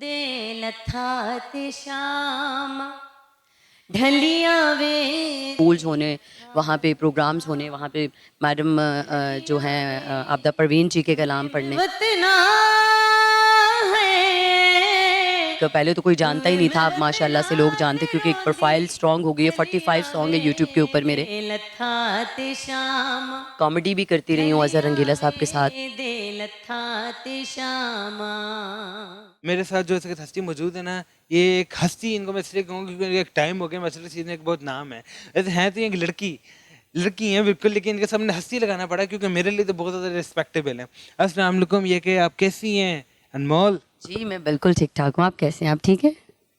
दे लथा ते शाम ढलिया वे स्कूल्स होने, वहाँ पे प्रोग्राम्स होने, वहाँ पे मैडम जो हैं आपदा परवीन जी के कलाम पढ़ने। वतना है पहले तो कोई जानता ही नहीं था, अब माशाल्लाह से लोग जानते क्योंकि एक प्रोफाइल स्ट्रांग हो गई है। 45 सॉन्ग है यूट्यूब के ऊपर मेरे। कॉमेडी भी करती रही हूँ अजहर रंगीला साहब के साथ। मेरे साथ जो इसके हस्ती मौजूद है ना, ये एक हस्ती, इनको मैं इसलिए कहूँगा क्योंकि एक टाइम हो गया, मसले चीज़ में एक बहुत नाम है। वैसे हैं तो ये एक लड़की हैं बिल्कुल, लेकिन इनके सामने हस्ती लगाना पड़ा क्योंकि मेरे लिए तो बहुत ज़्यादा रिस्पेक्टेबल है। अस्सलाम वालेकुम, ये कि आप कैसी हैं अनमोल? जी मैं बिल्कुल ठीक ठाक हूँ, आप कैसे हैं? आप ठीक है?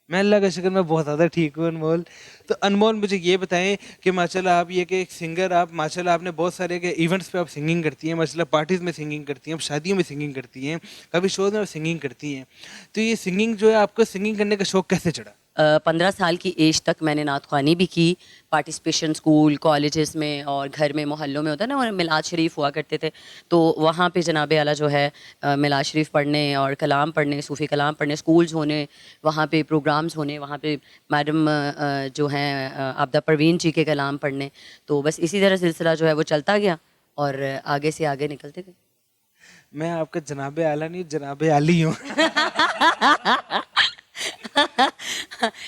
मैं अल्लाह का शुक्र, मैं बहुत ज़्यादा ठीक हूँ अनमोल। तो अनमोल मुझे ये बताएं कि माशाल्लाह आप ये कि एक सिंगर, आप माशाल्लाह आपने बहुत सारे के इवेंट्स पे आप सिंगिंग करती हैं, माशाल्लाह पार्टीज़ में सिंगिंग करती हैं, आप शादियों में सिंगिंग करती हैं, कभी शोज़ में आप सिंगिंग करती हैं। तो ये सिंगिंग जो है, आपको सिंगिंग करने का शौक़ कैसे चढ़ा? 15 साल की एज तक मैंने नात ख़्वानी भी की, पार्टिसिपेशन स्कूल कॉलेजेस में और घर में मोहल्लों में होता है ना, और मिलाद शरीफ हुआ करते थे, तो वहाँ पे जनाब आला जो है मिलाद शरीफ पढ़ने और कलाम पढ़ने, सूफ़ी कलाम पढ़ने, स्कूल्स होने, वहाँ पे प्रोग्राम्स होने, वहाँ पे मैडम जो हैं आपदा परवीन जी के कलाम पढ़ने, तो बस इसी तरह सिलसिला जो है वो चलता गया और आगे से आगे निकलते गए। मैं आपका जनाब आला नहीं, जनाब आली हूँ।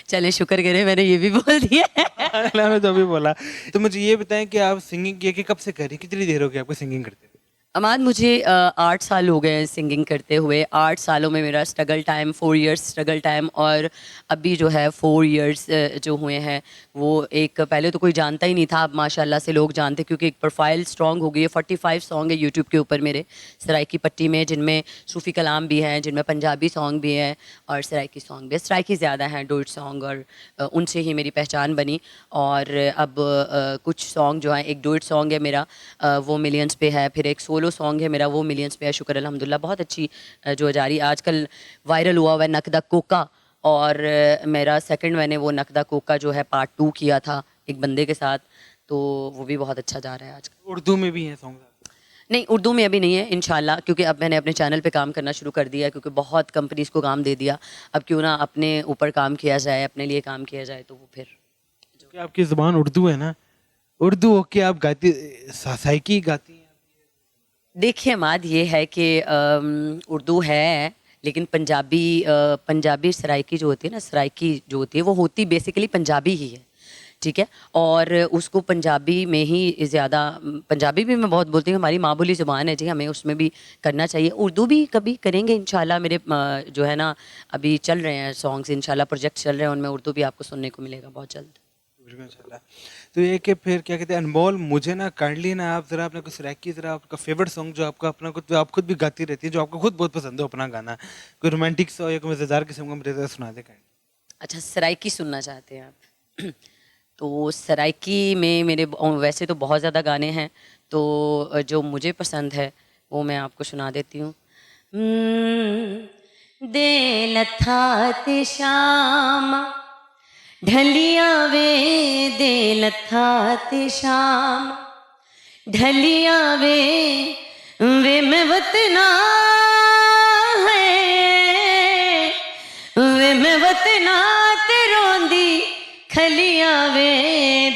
चले शुक्र करें मैंने ये भी बोल दिया है। अल्लाह ने तो अभी बोला। तो मुझे ये बताएं कि आप सिंगिंग ये कि कब से करी, कितनी देर हो गई आपको सिंगिंग करते हुए? अमाद मुझे 8 साल हो गए हैं सिंगिंग करते हुए। 8 सालों में मेरा struggle time 4 years struggle time और अभी जो है 4 इयर्स जो हुए हैं वो एक, पहले तो कोई जानता ही नहीं था, अब माशाल्लाह से लोग जानते क्योंकि एक प्रोफाइल स्ट्रांग हो गई है। 45 सॉन्ग है यूट्यूब के ऊपर मेरे सराइकी पट्टी में, जिनमें सूफ़ी कलाम भी हैं, जिनमें पंजाबी सॉन्ग भी हैं और सराइकी सॉन्ग भी है। सराइकी ज़्यादा हैं, डुएट सॉन्ग, और उनसे ही मेरी पहचान बनी। और अब कुछ सॉन्ग जो हैं, एक डुएट सॉन्ग है मेरा, वो मिलियंस पे है, फिर एक सोलो सॉन्ग है मेरा, वो मिलियंस पे है, शुक्र अल्हम्दुलिल्लाह। बहुत अच्छी जो जा रही है, आजकल वायरल हुआ हुआ है नकदा कोका, और मेरा सेकंड मैंने वो नकदा कोका जो है पार्ट 2 किया था एक बंदे के साथ, तो वो भी बहुत अच्छा जा रहा है आजकल। उर्दू में भी हैं सॉन्ग? नहीं, उर्दू में अभी नहीं है इंशाल्लाह, क्योंकि अब मैंने अपने चैनल पे काम करना शुरू कर दिया है, क्योंकि बहुत कंपनीज़ को काम दे दिया। अब क्यों ना अपने ऊपर काम किया जाए, अपने लिए काम किया जाए, तो वो फिर क्योंकि आपकी ज़ुबान उर्दू है ना, उर्दू होके आप गाती, साइकी गाती हैं? देखिए माद ये है कि उर्दू है, लेकिन पंजाबी सराइकी जो होती है ना, सराइकी जो होती है वो होती बेसिकली पंजाबी ही है, ठीक है। और उसको पंजाबी में ही ज़्यादा, पंजाबी भी मैं बहुत बोलती हूँ, हमारी माँ बोली ज़ुबान है जी, हमें उसमें भी करना चाहिए। उर्दू भी कभी करेंगे इंशाल्लाह, मेरे जो है ना अभी चल रहे हैं सॉन्ग्स, इंशाल्लाह प्रोजेक्ट चल रहे हैं, उनमें उर्दू भी आपको सुनने को मिलेगा बहुत जल्द। माशाल्लाह। तो ये कि फिर क्या कहते हैं अनमोल, मुझे ना काइंडली ना आप ज़रा अपने को सराइकी, ज़रा आपका फेवरेट सॉन्ग जो आपका अपना कुछ, जो आप खुद भी गाती रहती है, जो आपको खुद बहुत पसंद हो, अपना गाना, कोई रोमांटिक सा या कोई मज़ेदार किस्म का, मुझे ज़रा सुना दे काइंडली। अच्छा, सराइकी सुनना चाहते हैं आप? तो सराइकी में मेरे वैसे तो बहुत ज़्यादा गाने हैं, तो जो मुझे पसंद है वो मैं आपको सुना देती हूँ। दे लथा ते शाम ढलिया वे, दे लथा ते शाम ढलिया वे, वे मैं वतना है, वे मैं वतना ते रोंदी खलिया वे,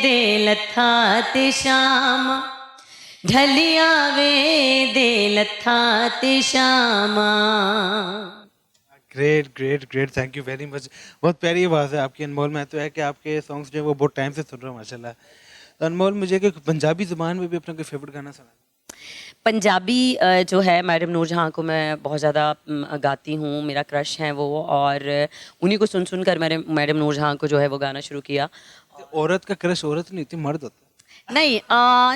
दे लथा ते शाम ढलिया वे, दे लथा ते शामा। Great great great, thank you very much. बहुत प्यारी आवाज़ है आपकी अनमोल। मैं तो है कि आपके सॉन्ग्स जो है वो बहुत टाइम से सुन रहा हूँ माशाल्लाह। तो अनमोल, मुझे कि पंजाबी ज़ुबान में भी अपना कोई फेवरेट गाना सुना। पंजाबी जो है मैडम नूर जहाँ को मैं बहुत ज़्यादा गाती हूँ, मेरा क्रश है वो, और उन्हीं को सुन सुन कर मैंने मैडम नूर जहाँ को जो है वो गाना शुरू किया। औरत का क्रश औरत नहीं होती, मर्द होता है। नहीं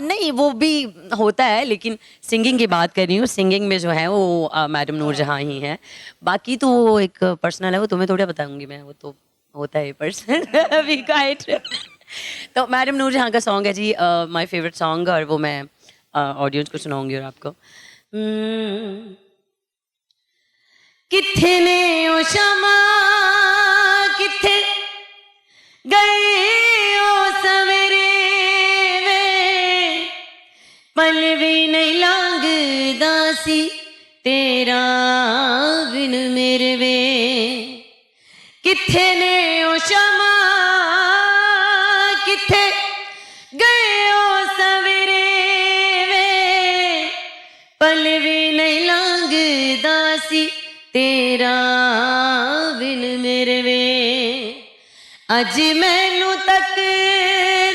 नहीं, वो भी होता है, लेकिन सिंगिंग की बात कर रही हूँ, सिंगिंग में जो है वो मैडम नूर जहाँ ही है। बाकी तो वो एक पर्सनल है, वो तुम्हें थोड़ा बताऊंगी मैं, वो तो होता है पर्सनल अभी काइट। तो मैडम नूर जहाँ का सॉन्ग है जी माय फेवरेट सॉन्ग, और वो मैं ऑडियंस को सुनाऊंगी और आपको। किथे ने ओ शमा, किथे गए ओ सवेरे वे, पल भी नहीं लंघदा सी तेरा बिन मेरे वे। किथे ने ओ शमा किथे गए ओ सवेरे वे पल भी नहीं लंघदा सी तेरा बिन मेरे वे अज मैनू तक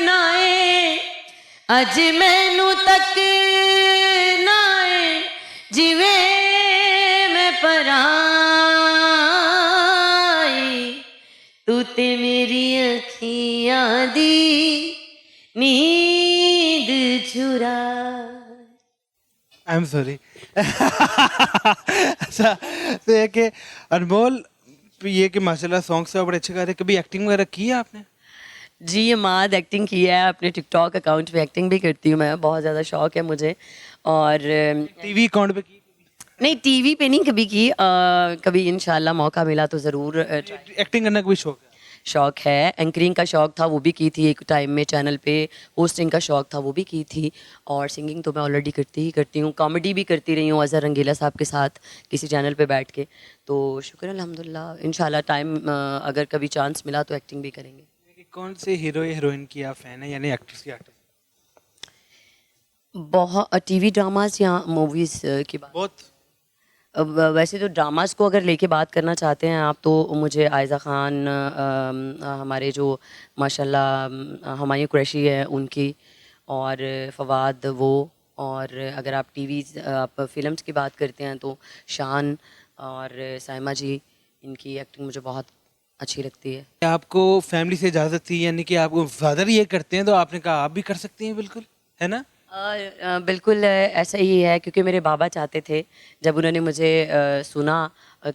नाए अज मैनू तक नाए जिवे मैं पराई तू ते मेरी अखियां दी नींद चुरा आई एम सॉरी अच्छा तो ये कि अनमोल ये कि माशाल्लाह सॉन्ग्स तो बड़े अच्छे गा रहे हैं, कभी एक्टिंग वगैरह की है आपने? जी ये माद एक्टिंग की है अपने टिकटॉक अकाउंट पे एक्टिंग भी करती हूँ मैं बहुत ज़्यादा शौक है मुझे और टीवी अकाउंट पे की? नहीं टीवी पे नहीं कभी की कभी इंशाल्लाह मौका मिला तो ज़रूर एक्टिंग करने का भी शौक है? शौक है एंकरिंग का शौक था वो भी की थी एक टाइम में चैनल पे होस्टिंग का शौक था वो भी की थी और सिंगिंग तो मैं ऑलरेडी करती ही करती हूँ कॉमेडी भी करती रही हूँ अज़हर रंगीला साहब के साथ किसी चैनल पे बैठ के तो शुक्र अल्हम्दुलिल्लाह इंशाल्लाह टाइम अगर कभी चांस मिला तो एक्टिंग भी करेंगे कि कौन से हीरो या हीरोइन की आप फैन है यानी एक्ट्रेस की एक्टर? बहुत टीवी ड्रामास या मूवीज़ की बात बहुत वैसे तो ड्रामास को अगर लेके बात करना चाहते हैं आप तो मुझे आयज़ा ख़ान हमारे जो माशाल्लाह हुमायूं कुरैशी है उनकी और फवाद वो और अगर आप टीवी आप फिल्म्स की बात करते हैं तो शान और साइमा जी इनकी एक्टिंग मुझे बहुत अच्छी लगती है आपको फैमिली से इजाजत थी यानी कि आपको फादर ये करते हैं तो आपने कहा आप भी कर सकती हैं बिल्कुल है ना? बिल्कुल ऐसा ही है क्योंकि मेरे बाबा चाहते थे जब उन्होंने मुझे सुना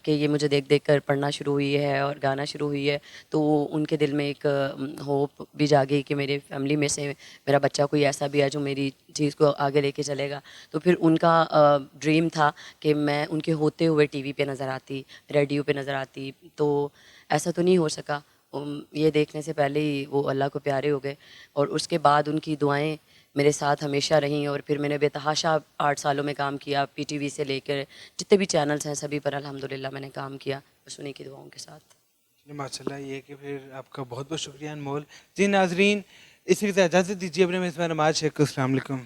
कि ये मुझे देख देख कर पढ़ना शुरू हुई है और गाना शुरू हुई है तो उनके दिल में एक होप भी जागी कि मेरे फैमिली में से मेरा बच्चा कोई ऐसा भी है जो मेरी चीज़ को आगे लेके चलेगा तो फिर उनका ड्रीम था कि मैं उनके होते हुए टीवी पे नज़र आती रेडियो पे नज़र आती तो ऐसा तो नहीं हो सका ये देखने से पहले ही वो अल्लाह को प्यारे हो गए और उसके बाद उनकी दुआएं मेरे साथ हमेशा रहीं और फिर मैंने बेतहाशा 8 सालों में काम किया पीटीवी से लेकर जितने भी चैनल्स हैं सभी पर अल्हम्दुलिल्लाह मैंने काम किया बस उन्हीं की दुआओं के साथ माशाल्लाह ये कि फिर आपका बहुत बहुत शुक्रिया अनमोल जी नाजरीन इसी के साथ इजाज़त दीजिए अपने मेज़बान नमाज शेख को। अस्सलाम वालेकुम।